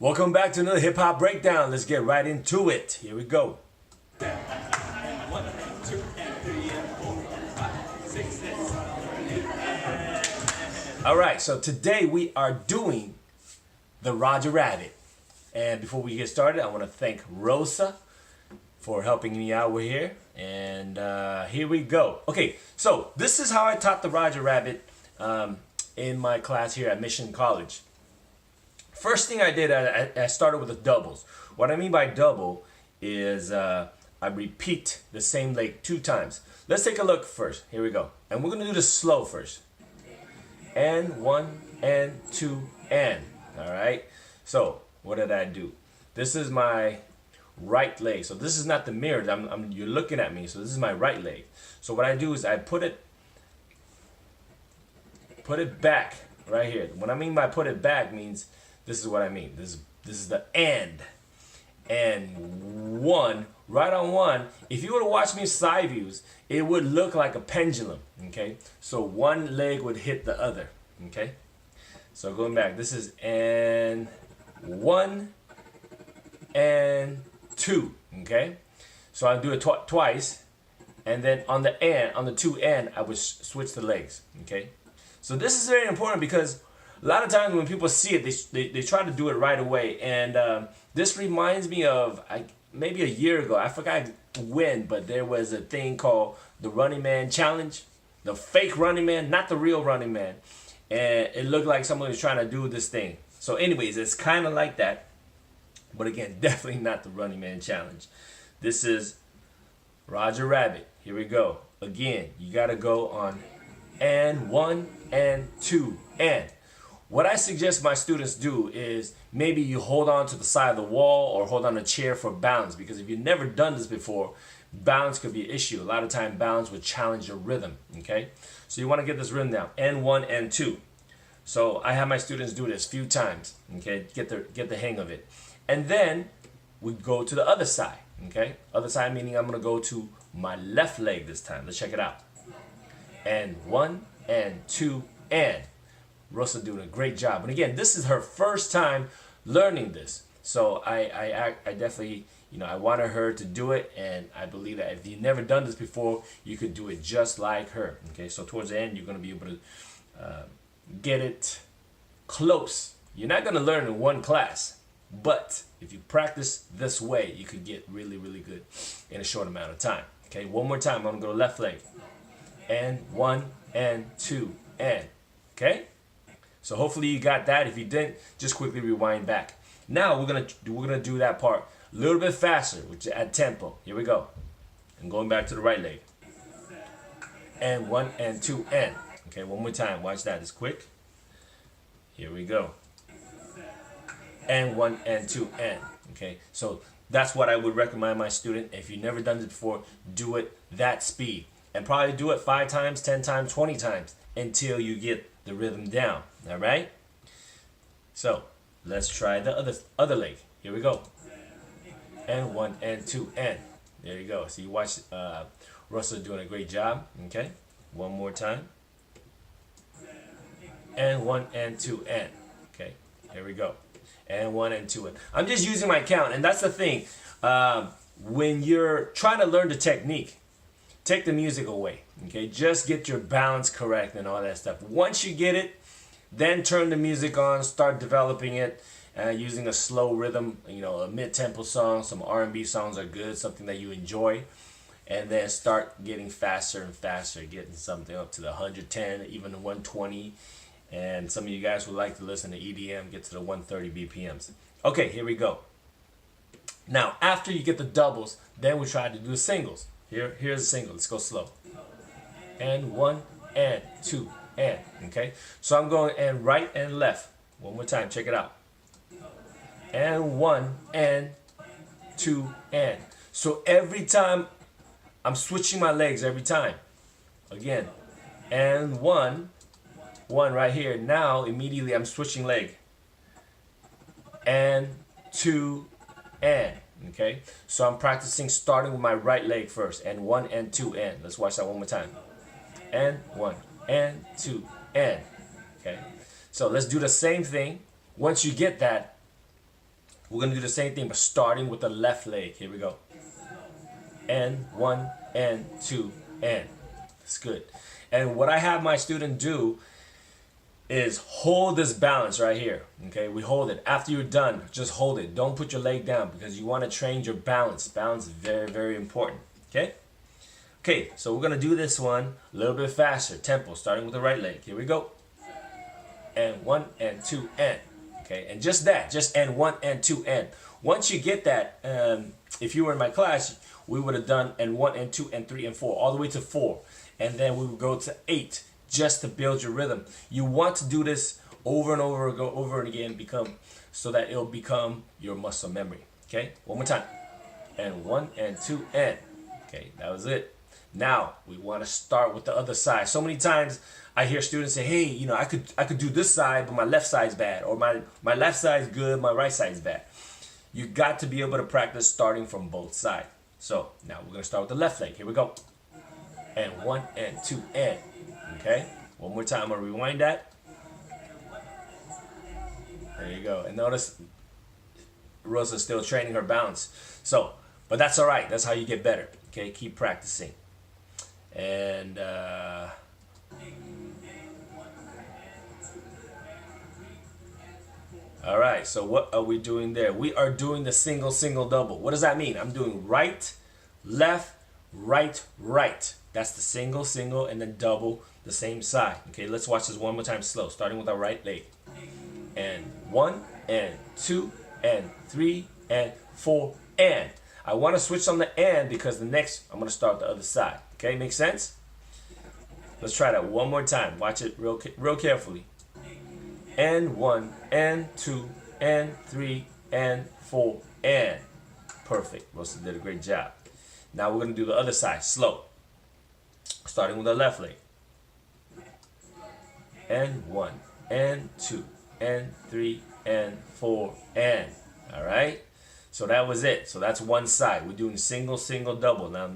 Welcome back to another hip hop breakdown. Let's get right into it. Here we go. All right, so today we are doing the Roger Rabbit. And before we get started, I want to thank Rosa for helping me out with here. And here we go. Okay, so this is how I taught the Roger Rabbit in my class here at Mission College. First thing I did, I started with the doubles. What I mean by double is I repeat the same leg 2 times. Let's take a look first. Here we go. And we're going to do this slow first. And 1, and 2, and. All right. So what did I do? This is my right leg. So this is not the mirror. You're looking at me. So this is my right leg. So what I do is I put it back right here. What I mean by put it back means this is what I mean. This is the and 1, right on 1. If you were to watch me side views, it would look like a pendulum. Okay, so one leg would hit the other. Okay, so going back, this is and 1 and 2. Okay, so I'll do it twice, and then on the 2 and, I would switch the legs. Okay, so this is very important because a lot of times when people see it, they try to do it right away. And this reminds me of maybe a year ago. I forgot when, but there was a thing called the Running Man Challenge. The fake Running Man, not the real Running Man. And it looked like someone was trying to do this thing. So anyways, it's kind of like that. But again, definitely not the Running Man Challenge. This is Roger Rabbit. Here we go. Again, you got to go on and 1 and 2 and. What I suggest my students do is maybe you hold on to the side of the wall or hold on a chair for balance, because if you've never done this before, balance could be an issue. A lot of time balance would challenge your rhythm. Okay, so you want to get this rhythm down. N1 and 2. So I have my students do this a few times. Okay, get the hang of it, and then we go to the other side. Okay, other side meaning I'm gonna go to my left leg this time. Let's check it out. And 1 and 2 and. Rosa doing a great job. And again, this is her first time learning this. So I definitely, I wanted her to do it, and I believe that if you've never done this before, you could do it just like her. Okay, so towards the end, you're going to be able to get it close. You're not going to learn in one class, but if you practice this way, you could get really, really good in a short amount of time. Okay, one more time. I'm going to go left leg. And 1 and 2 and. Okay? So hopefully you got that. If you didn't, just quickly rewind back. Now we're gonna do that part a little bit faster, which is at tempo. Here we go. And going back to the right leg. And 1 and 2 and. Okay, one more time. Watch that. It's quick. Here we go. And 1 and 2 and. Okay, so that's what I would recommend my student. If you've never done this before, do it that speed. And probably do it 5 times, 10 times, 20 times until you get the rhythm down. All right, so let's try the other leg. Here we go. And 1 and 2 and. There you go. So you watch Rosa doing a great job. Okay, one more time. And 1 and 2 and. Okay, here we go. And 1 and 2 and. I'm just using my count, and that's the thing. When you're trying to learn the technique, take the music away. Okay, just get your balance correct and all that stuff. Once you get it, then turn the music on, start developing it using a slow rhythm, a mid-tempo song. Some R&B songs are good, something that you enjoy. And then start getting faster and faster, getting something up to the 110, even the 120. And some of you guys would like to listen to EDM, get to the 130 BPMs. Okay, here we go. Now, after you get the doubles, then we try to do the singles. Here's a single. Let's go slow. And 1 and 2 and. Okay, so I'm going and right and left. One more time. Check it out. And 1 and 2 and. So every time I'm switching my legs every time. Again. And 1 right here. Now immediately I'm switching leg. And 2 and. Okay, so I'm practicing starting with my right leg first. And 1 and 2 and. Let's watch that one more time. And 1 and 2 and. Okay, so let's do the same thing. Once you get that, We're gonna do the same thing, but starting with the left leg. Here we go. And 1 and 2 and. That's good. And what I have my student do is hold this balance right here. Okay, we hold it. After you're done, just hold it. Don't put your leg down because you want to train your balance. Balance is very, very important. Okay? Okay, so we're going to do this one a little bit faster. Tempo, starting with the right leg. Here we go. And 1 and 2 and. Okay, and just that. Just and 1 and 2 and. Once you get that, if you were in my class, we would have done and 1 and 2 and 3 and 4, all the way to 4. And then we would go to 8 just to build your rhythm. You want to do this over and over, go over and again, so that it'll become your muscle memory. Okay, one more time. And 1 and 2 and. Okay, that was it. Now we want to start with the other side. So many times I hear students say, "Hey, you know, I could do this side, but my left side's bad, or my left side's good, my right side's bad." You got to be able to practice starting from both sides. So now we're gonna start with the left leg. Here we go. And 1 and 2 and. Okay, one more time. I'm gonna rewind that. There you go. And notice Rosa's still training her balance. So, but that's all right. That's how you get better. Okay, keep practicing. And all right. So what are we doing there? We are doing the single, single, double. What does that mean? I'm doing right, left, right, right. That's the single, single, and then double the same side. Okay, let's watch this one more time slow, starting with our right leg. And 1 and 2 and 3 and 4 and. I want to switch on the and because the next I'm going to start the other side. Okay, make sense? Let's try that one more time. Watch it real carefully. And 1 and 2 and 3 and 4 and. Perfect. Rosa did a great job. Now we're going to do the other side slow. Starting with the left leg. And 1 and 2 and 3 and 4 and. All right. So that was it. So that's one side. We're doing single, single, double. Now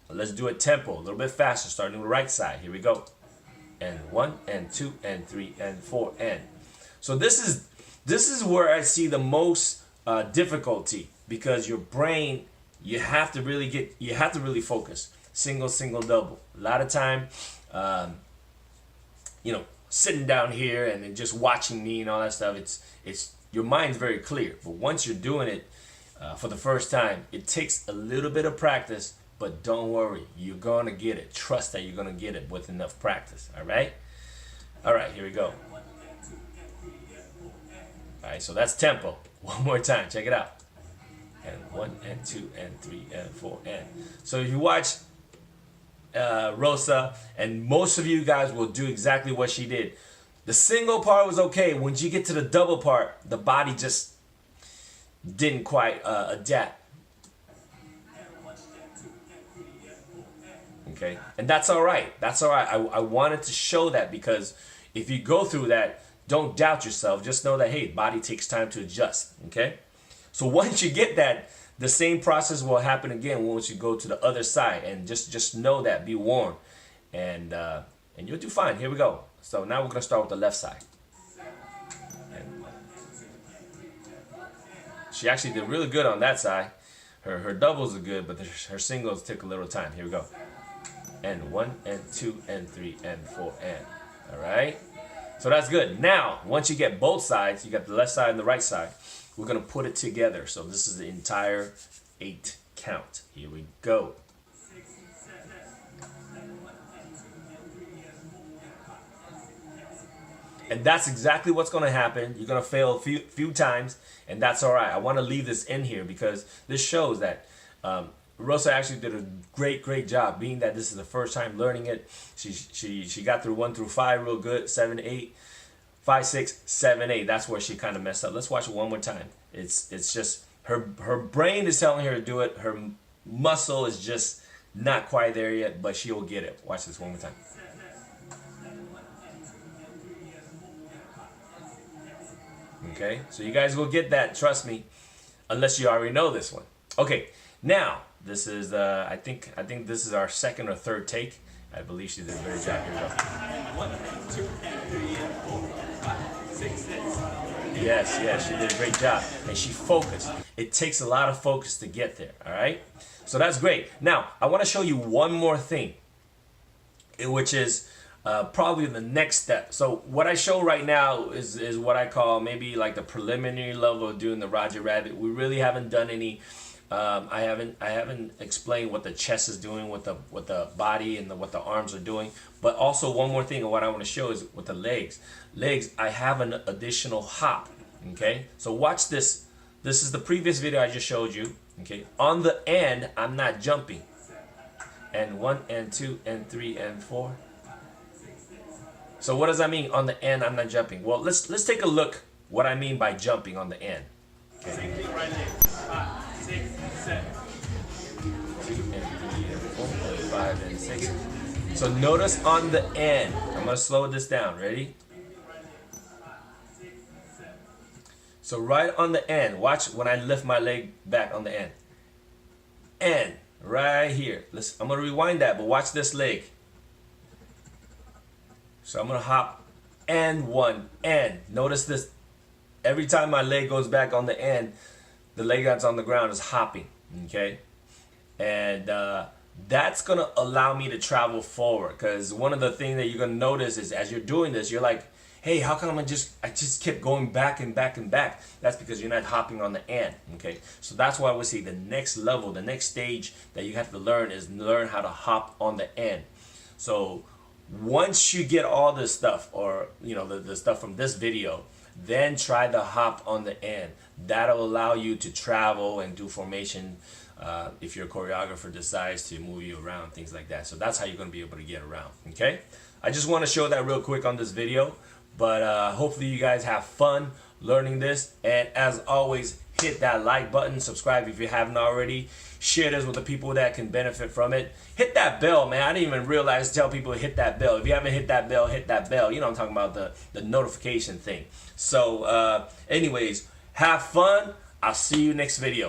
let's do it tempo, a little bit faster, starting with the right side. Here we go. And 1 and 2 and 3 and 4 and. So this is where I see the most difficulty, because your brain, you have to really focus. Single, single, double. A lot of time, sitting down here and then just watching me and all that stuff, it's your mind's very clear. But once you're doing it for the first time, it takes a little bit of practice, but don't worry, you're gonna get it. Trust that you're gonna get it with enough practice. All right, here we go. All right, so that's tempo. One more time, check it out. And 1 and 2 and 3 and 4 and. So if you watch Rosa, and most of you guys will do exactly what she did. The single part was okay. When you get to the double part, the body just didn't quite adapt. Okay, and that's all right. That's all right. I wanted to show that, because if you go through that, don't doubt yourself. Just know that, hey, body takes time to adjust. Okay, so once you get that, the same process will happen again once you go to the other side, and just know that, be warned, and you'll do fine. Here we go. So now we're gonna start with the left side. And she actually did really good on that side. Her doubles are good, but her singles took a little time. Here we go. And 1 and 2 and 3 and 4 and. All right. So that's good. Now, once you get both sides, you got the left side and the right side, we're going to put it together. So this is the entire 8 count. Here we go. And that's exactly what's going to happen. You're going to fail a few times, and that's all right. I want to leave this in here because this shows that Rosa actually did a great job, being that this is the first time learning it. She got through 1 through 5 real good, 7, 8, 5, 6, 7, 8. That's where she kind of messed up. Let's watch it one more time. It's just her brain is telling her to do it. Her muscle is just not quite there yet, but she will get it. Watch this one more time. Okay, so you guys will get that, trust me, unless you already know this one. Okay, now this is I think this is our second or third take. I believe she did a great job. Here we go. 1, 2, 3, 4, 5, 6, 7. Yes, yes, she did a great job. And she focused. It takes a lot of focus to get there, all right? So that's great. Now, I want to show you one more thing, which is probably the next step. So what I show right now is what I call maybe like the preliminary level of doing the Roger Rabbit. We really haven't done any. I haven't explained what the chest is doing, what the body and what the arms are doing. But also one more thing, what I want to show is with the legs. Legs, I have an additional hop. Okay, so watch this. This is the previous video I just showed you. Okay, on the end, I'm not jumping. And 1 and 2 and 3 and 4. So what does that mean? On the end, I'm not jumping. Well, let's take a look what I mean by jumping on the end. Okay. Same thing, right leg. 5, 6, 7. 2 and 3 and 4, 5 and 6. So notice on the end. I'm gonna slow this down. Ready? So right on the end, watch when I lift my leg back on the end. End, right here. I'm gonna rewind that, but watch this leg. So I'm gonna hop and 1 and. Notice this. Every time my leg goes back on the end, the leg that's on the ground is hopping. Okay, and that's gonna allow me to travel forward. Because one of the things that you're gonna notice is as you're doing this, you're like, hey, how come I just kept going back and back and back? That's because you're not hopping on the end. Okay, so that's why we say the next level, the next stage that you have to learn is learn how to hop on the end. So once you get all this stuff, or you know the stuff from this video, then try to hop on the end. That'll allow you to travel and do formation if your choreographer decides to move you around, things like that. So that's how you're going to be able to get around. Okay, I just want to show that real quick on this video, but hopefully you guys have fun learning this. And as always, hit that like button, subscribe if you haven't already, share this with the people that can benefit from it. Hit that bell, man. I didn't even realize to tell people to hit that bell. If you haven't hit that bell, hit that bell. You know I'm talking about, the notification thing. So anyways, have fun. I'll see you next video.